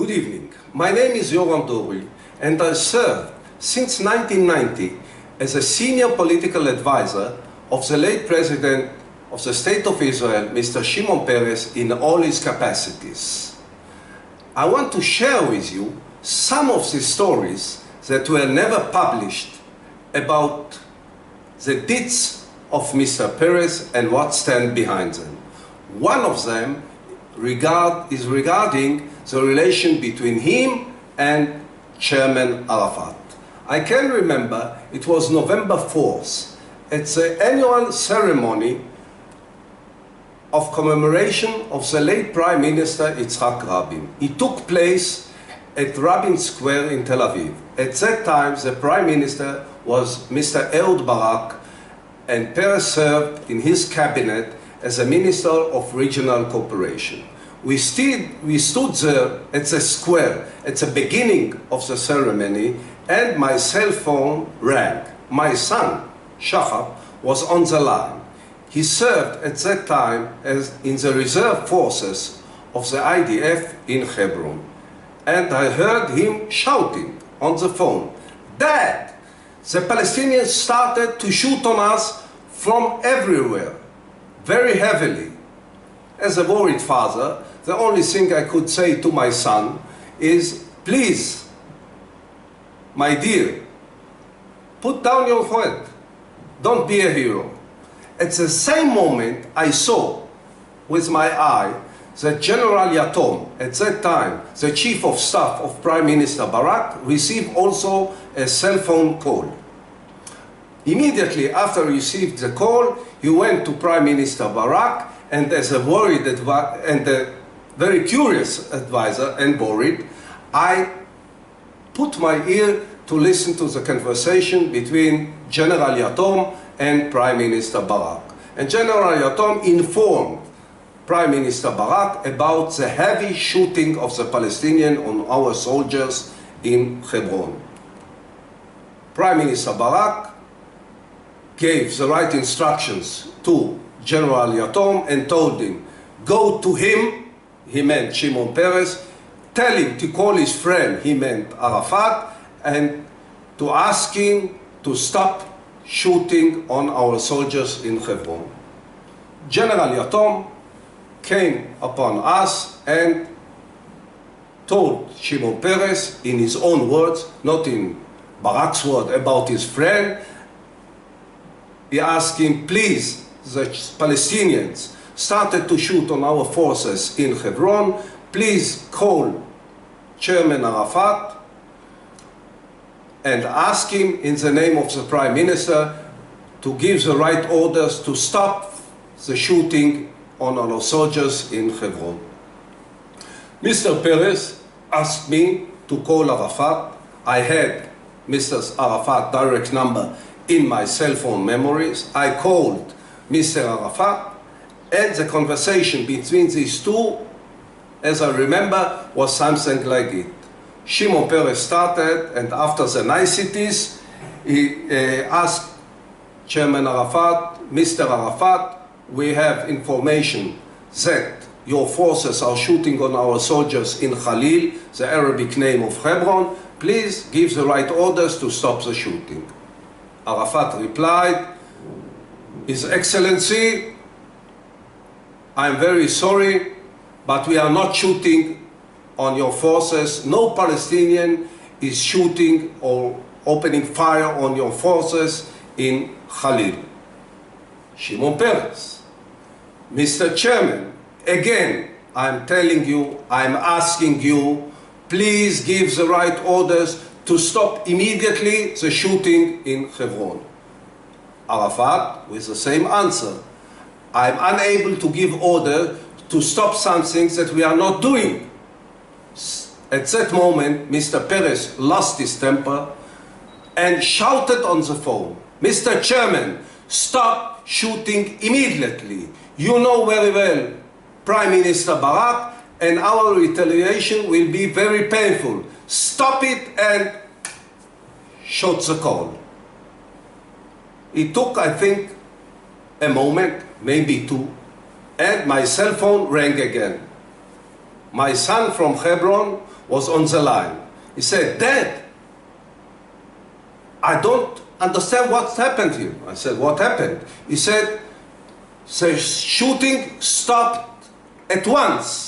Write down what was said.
Good evening. My name is Yoram Dori, and I served since 1990 as a senior political advisor of the late President of the State of Israel, Mr. Shimon Peres, in all his capacities. I want to share with you some of the stories that were never published about the deeds of Mr. Peres and what stands behind them. One of them is regarding the relation between him and Chairman Arafat. I can remember it was November 4th at the annual ceremony of commemoration of the late Prime Minister Yitzhak Rabin. It took place at Rabin Square in Tel Aviv. At that time, the Prime Minister was Mr. Ehud Barak, and Peres served in his cabinet as a Minister of Regional Cooperation. We stood there at the square at the beginning of the ceremony, and my cell phone rang. My son, Shachar, was on the line. He served at that time as in the reserve forces of the IDF in Hebron. And I heard him shouting on the phone, "Dad, the Palestinians started to shoot on us from everywhere, very heavily." As a worried father, the only thing I could say to my son is, "Please, my dear, put down your head. Don't be a hero." At the same moment, I saw with my eye that General Yatom, at that time the Chief of Staff of Prime Minister Barak, received also a cell phone call. Immediately after he received the call, he went to Prime Minister Barak, and as a worried and a very curious advisor and worried, I put my ear to listen to the conversation between General Yatom and Prime Minister Barak. And General Yatom informed Prime Minister Barak about the heavy shooting of the Palestinians on our soldiers in Hebron. Prime Minister Barak gave the right instructions to General Yatom and told him, "Go to him," he meant Shimon Peres, "tell him to call his friend," he meant Arafat, and to ask him to stop shooting on our soldiers in Hebron. General Yatom came upon us and told Shimon Peres in his own words, not in Barak's word, about his friend. He asked him, "Please, the Palestinians started to shoot on our forces in Hebron. Please call Chairman Arafat and ask him in the name of the Prime Minister to give the right orders to stop the shooting on our soldiers in Hebron." Mr. Peres asked me to call Arafat. I had Mr. Arafat's direct number in my cell phone memories. I called Mr. Arafat, and the conversation between these two, as I remember, was something like it. Shimon Peres started, and after the niceties, he asked Chairman Arafat, "Mr. Arafat, we have information that your forces are shooting on our soldiers in Khalil, the Arabic name of Hebron. Please give the right orders to stop the shooting." Arafat replied, "His Excellency, I'm very sorry, but we are not shooting on your forces. No Palestinian is shooting or opening fire on your forces in Khalil." Shimon Peres: "Mr. Chairman, again, I'm telling you, I'm asking you, please give the right orders to stop immediately the shooting in Hebron." Arafat with the same answer: "I'm unable to give order to stop something that we are not doing." At that moment, Mr. Peres lost his temper and shouted on the phone, "Mr. Chairman, stop shooting immediately. You know very well, Prime Minister Barak, and our retaliation will be very painful. Stop it," and shot the call. It took, I think, a moment, maybe two, and my cell phone rang again. My son from Hebron was on the line. He said, "Dad, I don't understand what's happened here." I said, "What happened?" He said, "The shooting stopped at once.